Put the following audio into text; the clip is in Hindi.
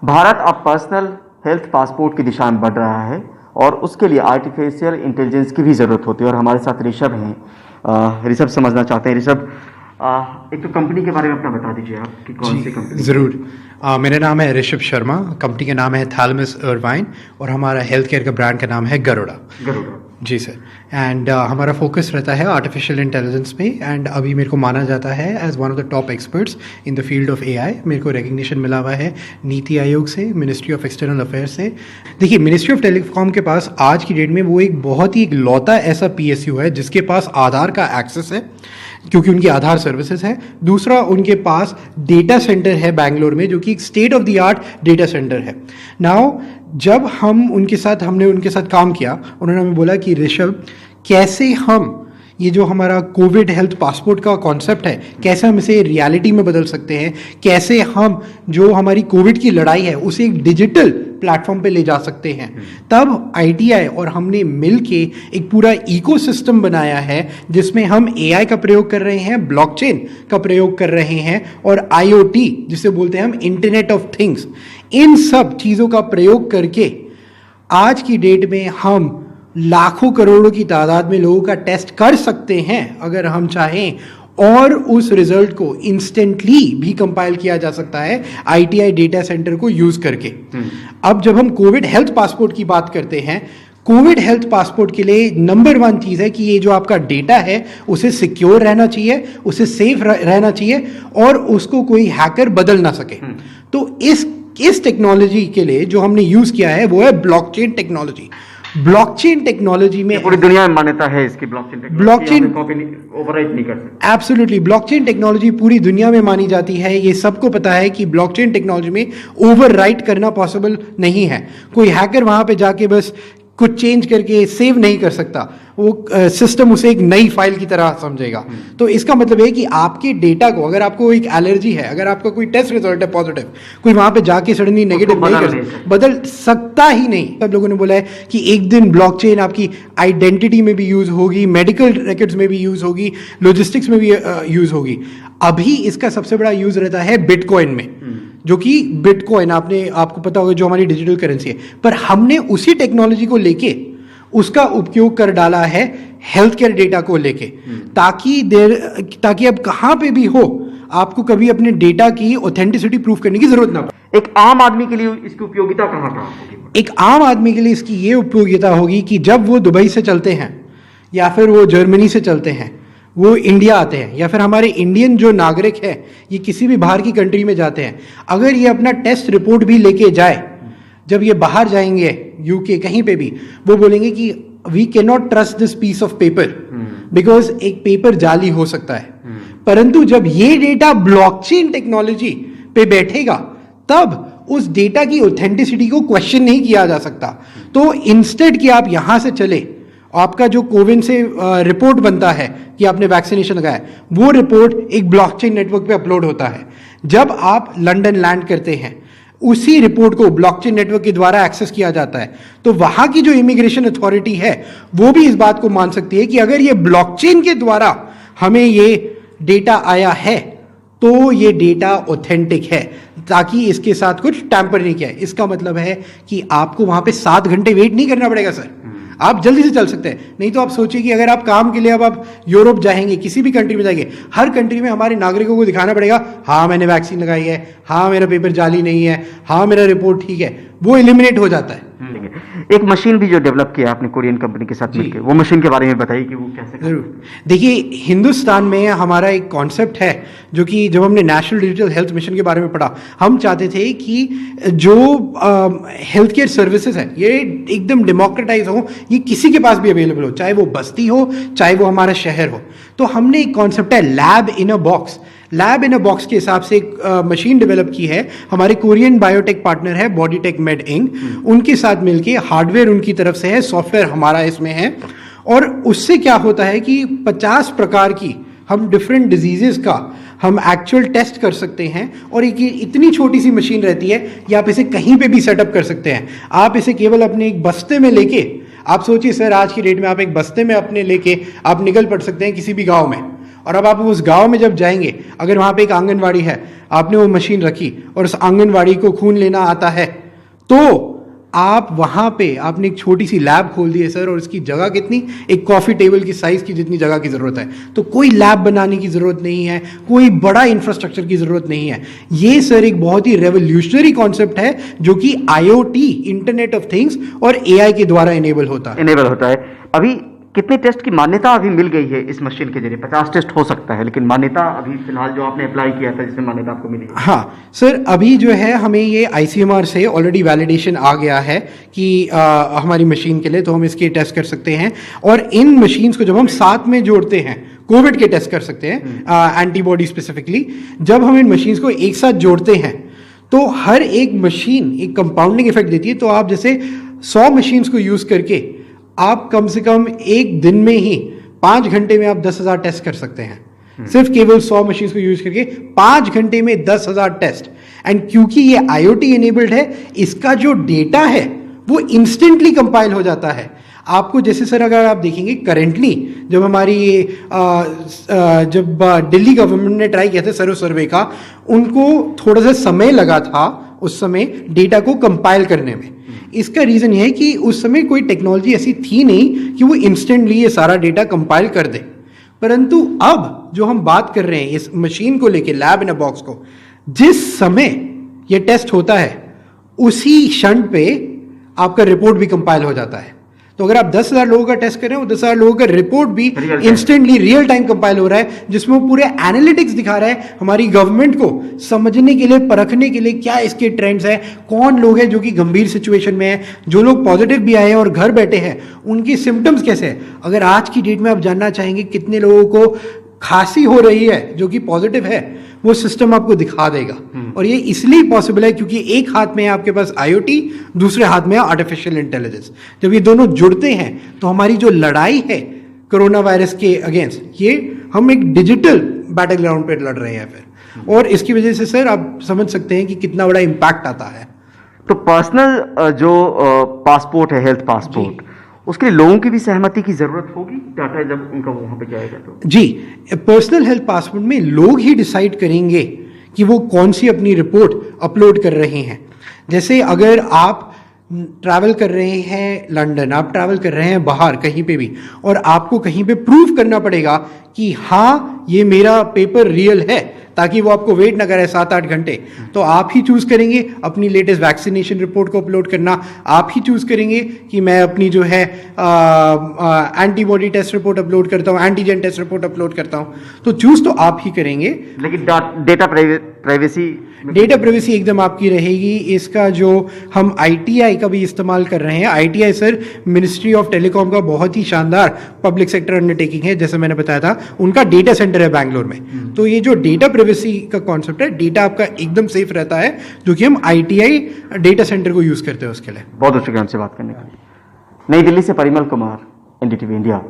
भारत अब पर्सनल हेल्थ पासपोर्ट की दिशा में बढ़ रहा है और उसके लिए आर्टिफिशियल इंटेलिजेंस की भी ज़रूरत होती है। और हमारे साथ ऋषभ हैं। ऋषभ समझना चाहते हैं। ऋषभ, एक तो कंपनी के बारे में अपना बता दीजिए आप कि कौन सी कंपनी। ज़रूर। मेरा नाम है ऋषभ शर्मा, कंपनी का नाम है थैलेमस इरवाइन और हमारा हेल्थ केयर का ब्रांड का नाम है गरुड़ा। जी सर। एंड हमारा फोकस रहता है आर्टिफिशियल इंटेलिजेंस में, एंड अभी मेरे को माना जाता है as one of the top experts in the field of AI. मेरे को रिकग्निशन मिला हुआ है नीति आयोग से, मिनिस्ट्री ऑफ एक्सटर्नल अफेयर्स से। देखिए, मिनिस्ट्री ऑफ टेलीकॉम के पास आज की डेट में वो एक बहुत ही इकलौता ऐसा पीएसयू है जिसके पास आधार का एक्सेस है, क्योंकि उनकी आधार सर्विसेज है। दूसरा, उनके पास डेटा सेंटर है बैंगलोर में, जो कि एक state of the art data centre है। नाउ जब हमने उनके साथ काम किया, उन्होंने हमें बोला कि ऋषभ, कैसे हम ये जो हमारा कोविड हेल्थ पासपोर्ट का कॉन्सेप्ट है, कैसे हम इसे रियलिटी में बदल सकते हैं, कैसे हम जो हमारी कोविड की लड़ाई है उसे एक डिजिटल प्लेटफॉर्म पे ले जा सकते हैं। तब आईटीआई और हमने मिल के एक पूरा इकोसिस्टम बनाया है जिसमें हम एआई का प्रयोग कर रहे हैं, ब्लॉकचेन का प्रयोग कर रहे हैं और आईओटी जिसे बोलते हैं हम, इंटरनेट ऑफ थिंग्स, इन सब चीज़ों का प्रयोग करके आज की डेट में हम लाखों करोड़ों की तादाद में लोगों का टेस्ट कर सकते हैं अगर हम चाहें, और उस रिजल्ट को इंस्टेंटली भी कंपाइल किया जा सकता है आईटीआई डेटा सेंटर को यूज करके। अब जब हम कोविड हेल्थ पासपोर्ट की बात करते हैं, कोविड हेल्थ पासपोर्ट के लिए नंबर 1 चीज़ है कि ये जो आपका डेटा है उसे सिक्योर रहना चाहिए, उसे सेफ रहना चाहिए और उसको कोई हैकर बदल ना सके। तो इस टेक्नोलॉजी के लिए जो हमने यूज किया है वो है ब्लॉकचेन टेक्नोलॉजी। ब्लॉकचेन टेक्नोलॉजी में पूरी दुनिया में मान्यता है इसकी। ब्लॉकचेन ओवरराइट नहीं कर सकते। एब्सोल्युटली, ब्लॉकचेन टेक्नोलॉजी पूरी दुनिया में मानी जाती है। ये सबको पता है कि ब्लॉकचेन टेक्नोलॉजी में ओवरराइट करना पॉसिबल नहीं है। कोई हैकर वहां पे जाके बस कुछ चेंज करके सेव नहीं कर सकता, वो सिस्टम उसे एक नई फाइल की तरह समझेगा। तो इसका मतलब है कि आपके डेटा को, अगर आपको एक एलर्जी है, अगर आपका कोई टेस्ट रिजल्ट है पॉजिटिव, कोई वहां पे जाके सडनली नेगेटिव बदल सकता ही नहीं। सब लोगों ने बोला है कि एक दिन ब्लॉकचेन आपकी आइडेंटिटी में भी यूज होगी, मेडिकल रिकॉर्ड्स में भी यूज होगी, लॉजिस्टिक्स में भी यूज होगी। अभी इसका सबसे बड़ा यूज रहता है बिटकॉइन में, जो कि बिटकॉइन आपको पता होगा जो हमारी डिजिटल करेंसी है। पर हमने उसी टेक्नोलॉजी को लेके उसका उपयोग कर डाला है हेल्थ केयर डेटा को लेके, ताकि अब कहां पे भी हो आपको कभी अपने डेटा की ऑथेंटिसिटी प्रूफ करने की जरूरत ना पड़े। एक आम आदमी के लिए इसकी उपयोगिता कहां होगी? एक आम आदमी के लिए इसकी ये उपयोगिता होगी कि जब वो दुबई से चलते हैं या फिर वो जर्मनी से चलते हैं, वो इंडिया आते हैं, या फिर हमारे इंडियन जो नागरिक है ये किसी भी बाहर की कंट्री में जाते हैं, अगर ये अपना टेस्ट रिपोर्ट भी लेके जाए, जब ये बाहर जाएंगे यूके कहीं पे भी, वो बोलेंगे कि we can not trust this piece of paper because एक पेपर जाली हो सकता है। परंतु जब ये डेटा ब्लॉकचेन टेक्नोलॉजी पे बैठेगा तब उस डेटा की ऑथेंटिसिटी को क्वेश्चन नहीं किया जा सकता। तो इंस्टेड कि आप यहां से चले, आपका जो कोविन से रिपोर्ट बनता है कि आपने वैक्सीनेशन लगाया, वो रिपोर्ट एक ब्लॉकचेन नेटवर्क पे अपलोड होता है। जब आप लंदन लैंड करते हैं, उसी रिपोर्ट को ब्लॉकचेन नेटवर्क के द्वारा एक्सेस किया जाता है। तो वहां की जो इमिग्रेशन अथॉरिटी है वो भी इस बात को मान सकती है कि अगर ये ब्लॉकचेन के द्वारा हमें ये डेटा आया है तो ये डेटा ऑथेंटिक है, ताकि इसके साथ कुछ टैंपर नहीं किया है। इसका मतलब है कि आपको वहां पे 7 घंटे वेट नहीं करना पड़ेगा सर, आप जल्दी से चल सकते हैं। नहीं तो आप सोचिए कि अगर आप काम के लिए अब आप यूरोप जाएंगे, किसी भी कंट्री में जाएंगे, हर कंट्री में हमारे नागरिकों को दिखाना पड़ेगा, हाँ मैंने वैक्सीन लगाई है, हाँ मेरा पेपर जाली नहीं है, हाँ मेरा रिपोर्ट ठीक है, वो एलिमिनेट हो जाता है। एक मशीन भी जो डेवलप किया आपने कोरियन कंपनी के साथ मिलकर, वो मशीन के बारे में बताइए कि वो कैसे। जरूर। देखिए, हिंदुस्तान में हमारा एक कॉन्सेप्ट है जो कि जब हमने नेशनल डिजिटल हेल्थ मिशन के बारे में पढ़ा, हम चाहते थे कि जो हेल्थ केयर सर्विसेज है ये एकदम डेमोक्रेटाइज हो, ये किसी के पास भी अवेलेबल हो, चाहे वो बस्ती हो चाहे वो हमारा शहर हो। तो हमने एक कॉन्सेप्ट है lab in a box. Lab in a box के हिसाब से एक मशीन डेवलप की है हमारे कोरियन बायोटेक पार्टनर है बॉडीटेक मेड इंक, उनके साथ मिलके। हार्डवेयर उनकी तरफ से है, सॉफ्टवेयर हमारा इसमें है। और उससे क्या होता है कि 50 प्रकार की हम डिफरेंट डिजीजेस का हम एक्चुअल टेस्ट कर सकते हैं। और एक इतनी छोटी सी मशीन रहती है कि आप इसे कहीं पे भी सेटअप कर सकते हैं। आप इसे केवल अपने एक बस्ते में लेके, आप सोचिए सर आज की डेट में आप एक बस्ते में अपने लेके आप निकल पड़ सकते हैं किसी भी गांव में, और अब आप उस गांव में जब जाएंगे, अगर वहां पे एक आंगनवाड़ी है, आपने वो मशीन रखी और उस आंगनवाड़ी को खून लेना आता है, तो आप वहां पे आपने एक छोटी सी लैब खोल दी है सर, और उसकी जगह कितनी, एक कॉफी टेबल की साइज की जितनी जगह की जरूरत है। तो कोई लैब बनाने की जरूरत नहीं है, कोई बड़ा इंफ्रास्ट्रक्चर की जरूरत नहीं है। ये सर एक बहुत ही रेवोल्यूशनरी कॉन्सेप्ट है जो कि IoT, इंटरनेट ऑफ थिंग्स और AI के द्वारा इनेबल होता है। अभी कितने टेस्ट की मान्यता अभी मिल गई है इस मशीन के जरिए? 50 टेस्ट हो सकता है, लेकिन मान्यता अभी फिलहाल जो आपने अप्लाई किया था जिसमें मान्यता आपको मिली है। हाँ सर, अभी जो है हमें ये ICMR से ऑलरेडी वैलिडेशन आ गया है कि हमारी मशीन के लिए, तो हम इसके टेस्ट कर सकते हैं। और इन मशीन्स को जब हम साथ में जोड़ते हैं, कोविड के टेस्ट कर सकते हैं, एंटीबॉडी स्पेसिफिकली, जब हम इन मशीन्स को एक साथ जोड़ते हैं तो हर एक मशीन एक कंपाउंडिंग इफेक्ट देती है। तो आप जैसे 100 मशीन्स को यूज करके आप कम से कम एक दिन में ही 5 घंटे में आप 10,000 टेस्ट कर सकते हैं। सिर्फ केवल 100 मशीन को यूज करके 5 घंटे में 10,000 टेस्ट। एंड क्योंकि ये IoT इनेबल्ड है, इसका जो डेटा है वो इंस्टेंटली कंपाइल हो जाता है। आपको जैसे सर अगर आप देखेंगे करेंटली, जब हमारी ये जब दिल्ली गवर्नमेंट ने ट्राई किया था सर्व सर्वे का, उनको थोड़ा सा समय लगा था उस समय डेटा को कंपाइल करने में। इसका रीजन ये है कि उस समय कोई टेक्नोलॉजी ऐसी थी नहीं कि वो इंस्टेंटली ये सारा डेटा कंपाइल कर दे। परंतु अब जो हम बात कर रहे हैं इस मशीन को लेके, लैब इन अ बॉक्स को, जिस समय ये टेस्ट होता है उसी क्षण पे आपका रिपोर्ट भी कंपाइल हो जाता है। तो अगर आप 10,000 लोगों का टेस्ट कर रहे हैं, वो 10,000 लोगों का रिपोर्ट भी इंस्टेंटली रियल टाइम कंपाइल हो रहा है, जिसमें वो पूरे एनालिटिक्स दिखा रहा है हमारी गवर्नमेंट को समझने के लिए, परखने के लिए क्या इसके ट्रेंड्स हैं, कौन लोग हैं जो कि गंभीर सिचुएशन में है, जो लोग पॉजिटिव भी आए हैं और घर बैठे हैं उनके सिम्टम्स कैसे हैं। अगर आज की डेट में आप जानना चाहेंगे कितने लोगों को खांसी हो रही है जो कि पॉजिटिव है, वो सिस्टम आपको दिखा देगा। और ये इसलिए पॉसिबल है क्योंकि एक हाथ में है आपके पास IoT, दूसरे हाथ में है आर्टिफिशियल इंटेलिजेंस। जब ये दोनों जुड़ते हैं तो हमारी जो लड़ाई है कोरोना वायरस के अगेंस्ट, ये हम एक डिजिटल बैटल ग्राउंड पे लड़ रहे हैं फिर। और इसकी वजह से सर आप समझ सकते हैं कि कितना बड़ा इम्पैक्ट आता है। तो पर्सनल जो पासपोर्ट है, हेल्थ पासपोर्ट, उसके लिए लोगों की भी सहमति की जरूरत होगी डाटा जब उनका वहां पे जाएगा तो? जी, पर्सनल हेल्थ पासपोर्ट में लोग ही डिसाइड करेंगे कि वो कौन सी अपनी रिपोर्ट अपलोड कर रहे हैं। जैसे अगर आप ट्रैवल कर रहे हैं लंदन, आप ट्रैवल कर रहे हैं बाहर कहीं पे भी, और आपको कहीं पे प्रूव करना पड़ेगा कि हाँ ये मेरा पेपर रियल है, ताकि वो आपको वेट ना करे 7-8 घंटे, तो आप ही चूज करेंगे अपनी लेटेस्ट वैक्सीनेशन रिपोर्ट को अपलोड करना। आप ही चूज करेंगे कि मैं अपनी जो है एंटीबॉडी टेस्ट रिपोर्ट अपलोड करता हूँ, एंटीजन टेस्ट रिपोर्ट अपलोड करता हूँ। तो चूज तो आप ही करेंगे, लेकिन डेटा प्राइवेसी एकदम आपकी रहेगी। इसका जो हम ITI का भी इस्तेमाल कर रहे हैं, ITI sir ministry of telecom का बहुत ही शानदार पब्लिक सेक्टर अंडरटेकिंग है, जैसे मैंने बताया था, उनका डेटा सेंटर है बैंगलोर में। तो ये जो डेटा प्राइवेसी का कॉन्सेप्ट है, डेटा आपका एकदम सेफ रहता है, जो कि हम ITI डेटा सेंटर को यूज करते हैं उसके लिए। बहुत शुक्रिया हमसे बात करने के लिए। नई दिल्ली से परिमल कुमार, NDTV इंडिया।